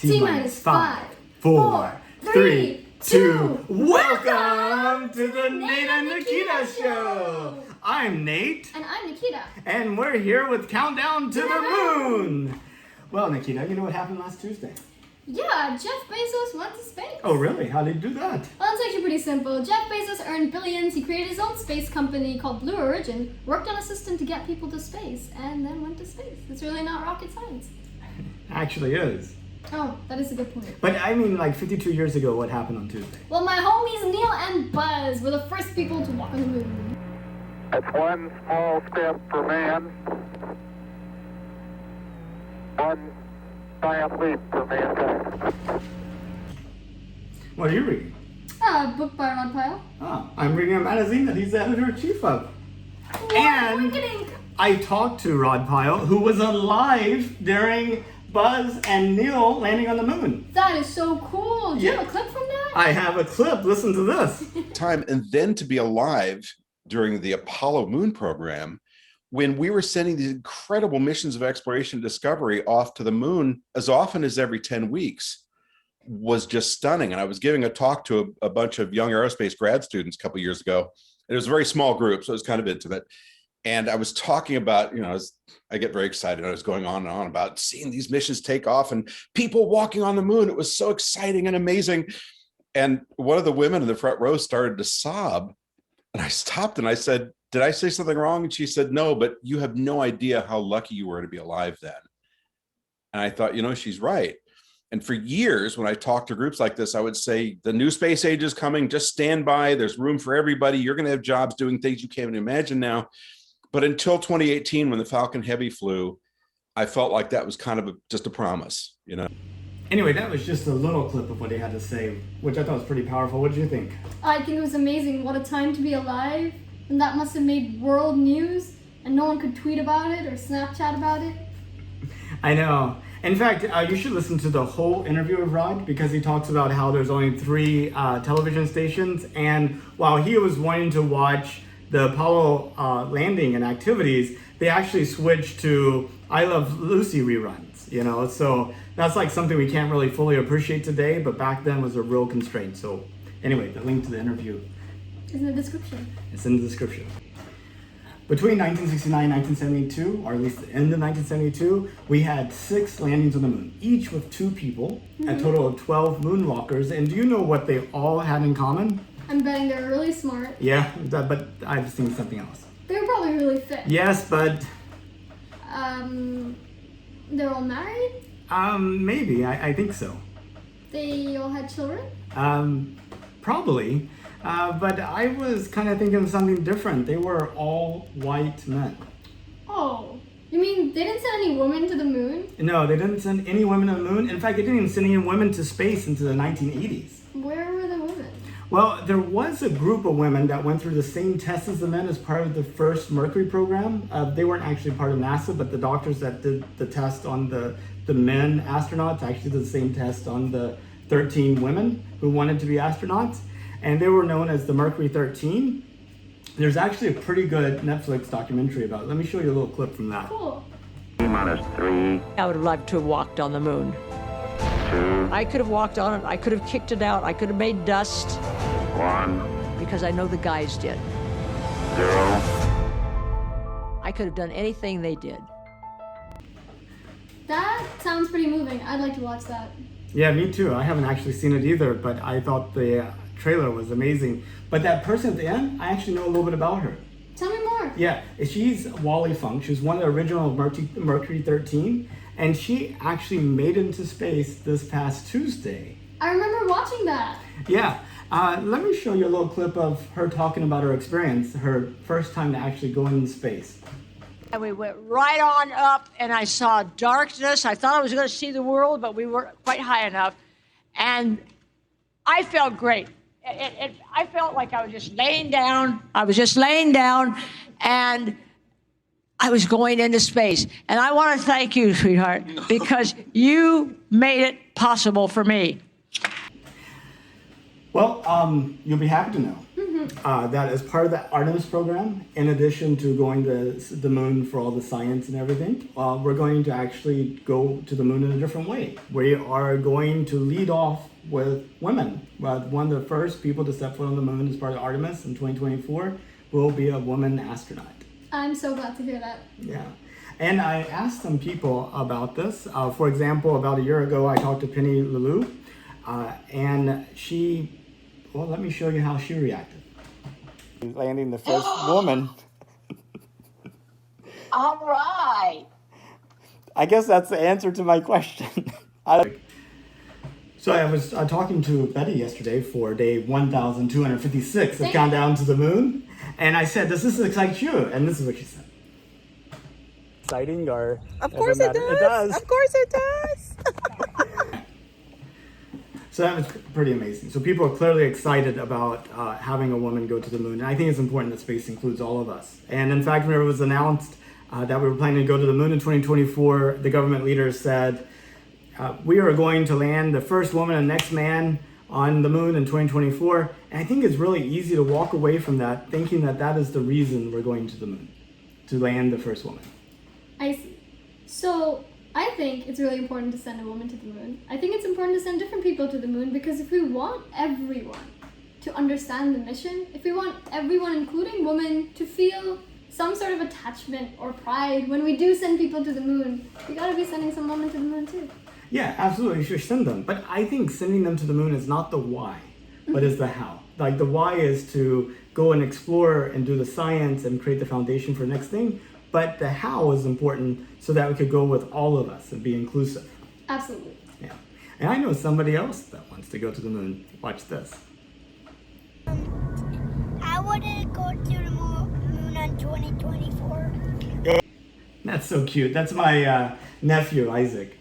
T-minus 5, 4, 3, 2, welcome to the Nate and Nikita Show! I'm Nate. And I'm Nikita. And we're here with Countdown to the Moon! Well, Nikita, you know what happened last Tuesday? Yeah, Jeff Bezos went to space. Oh, really? How did he do that? Well, it's actually pretty simple. Jeff Bezos earned billions. He created his own space company called Blue Origin, worked on a system to get people to space, and then went to space. It's really not rocket science. Actually is. Oh, that is a good point. But I mean, like 52 years ago, what happened on Tuesday? Well, my homies Neil and Buzz were the first people to walk on the moon. That's one small step for man, one giant leap for mankind. What are you reading? A book by Rod Pyle. Oh, I'm reading a magazine that he's the editor-in-chief of. What? And I talked to Rod Pyle, who was alive during Buzz and Neil landing on the moon. That is so cool. Do you have a clip from that? I have a clip. Listen to this. Time, and then to be alive during the Apollo moon program, when we were sending these incredible missions of exploration and discovery off to the moon as often as every 10 weeks, was just stunning. And I was giving a talk to a bunch of young aerospace grad students a couple of years ago. It was a very small group, so it was kind of intimate. And I was talking about, I get very excited. I was going on and on about seeing these missions take off and people walking on the moon. It was so exciting and amazing. And one of the women in the front row started to sob. And I stopped and I said, "Did I say something wrong?" And she said, "No, but you have no idea how lucky you were to be alive then." And I thought, she's right. And for years, when I talked to groups like this, I would say, the new space age is coming. Just stand by. There's room for everybody. You're going to have jobs doing things you can't even imagine now. But until 2018, when the Falcon Heavy flew, I felt like that was kind of just a promise, Anyway, that was just a little clip of what he had to say, which I thought was pretty powerful. What did you think? I think it was amazing. What a time to be alive. And that must have made world news. And no one could tweet about it or Snapchat about it. I know. In fact, you should listen to the whole interview with Rod, because he talks about how there's only 3 television stations. And while he was wanting to watch the Apollo landing and activities, they actually switched to I Love Lucy reruns, so that's like something we can't really fully appreciate today, but back then was a real constraint. So anyway, the link to the interview is in the description. It's in the description. Between 1969 and 1972, or at least the end of 1972, we had 6 landings on the moon, each with 2 people, a total of 12 moonwalkers. And do you know what they all had in common? I'm betting they're really smart. Yeah, but I've seen something else. They were probably really fit. Yes, but... They're all married? Maybe. I think so. They all had children? Probably. But I was kind of thinking of something different. They were all white men. Oh. You mean they didn't send any women to the moon? No, they didn't send any women to the moon. In fact, they didn't even send any women to space into the 1980s. Where were the women? Well, there was a group of women that went through the same test as the men as part of the first Mercury program. They weren't actually part of NASA, but the doctors that did the test on the men astronauts actually did the same test on the 13 women who wanted to be astronauts. And they were known as the Mercury 13. There's actually a pretty good Netflix documentary about it. Let me show you a little clip from that. Cool. T-minus 3, I would have liked to have walked on the moon. 2, I could have walked on it. I could have kicked it out. I could have made dust 1, because I know the guys did. 0. I could have done anything they did. That sounds pretty moving. I'd like to watch that. Yeah, me too. I haven't actually seen it either, but I thought the trailer was amazing. But that person at the end, I actually know a little bit about her. Tell me more. Yeah, she's Wally Funk. She's one of the original Mercury 13, and she actually made it into space this past Tuesday. I remember watching that. Yeah, let me show you a little clip of her talking about her experience, her first time to actually go into space. And we went right on up, and I saw darkness. I thought I was going to see the world, but we weren't quite high enough. And I felt great. I felt like I was just laying down. And I was going into space. And I want to thank you, sweetheart, because you made it possible for me. Well, you'll be happy to know that as part of the Artemis program, in addition to going to the moon for all the science and everything, we're going to actually go to the moon in a different way. We are going to lead off with women. One of the first people to step foot on the moon as part of Artemis in 2024 will be a woman astronaut. I'm so glad to hear that. Yeah. And I asked some people about this. For example, about a year ago, I talked to Penny Lulu, and she, well, let me show you how she reacted. Landing the first woman. All right. I guess that's the answer to my question. So I was talking to Betty yesterday for day 1,256 of Countdown to the Moon, and I said, "Does this excite you?" And this is what she said. Exciting, or of course it does. It does. Of course it does. So that was pretty amazing. So people are clearly excited about having a woman go to the moon. And I think it's important that space includes all of us. And in fact, whenever it was announced that we were planning to go to the moon in 2024, the government leaders said, we are going to land the first woman and next man on the moon in 2024. And I think it's really easy to walk away from that thinking that that is the reason we're going to the moon, to land the first woman. I see. So I think it's really important to send a woman to the moon. I think it's important to send different people to the moon because if we want everyone to understand the mission, if we want everyone, including women, to feel some sort of attachment or pride when we do send people to the moon, we gotta be sending some women to the moon too. Yeah, absolutely, you should send them. But I think sending them to the moon is not the why, but is the how. Like the why is to go and explore and do the science and create the foundation for the next thing. But the how is important so that we could go with all of us and be inclusive. Absolutely. Yeah. And I know somebody else that wants to go to the moon. Watch this. I want to go to the moon on 2024. That's so cute. That's my nephew, Isaac.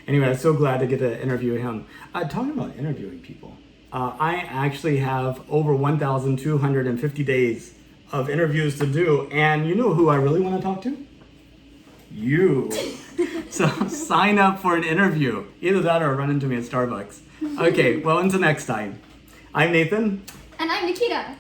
Anyway, I'm so glad to get to interview him. Talking about interviewing people, I actually have over 1,250 days of interviews to do, and you know who I really want to talk to? You. So sign up for an interview. Either that or run into me at Starbucks. Okay, well, until next time. I'm Nathan. And I'm Nikita.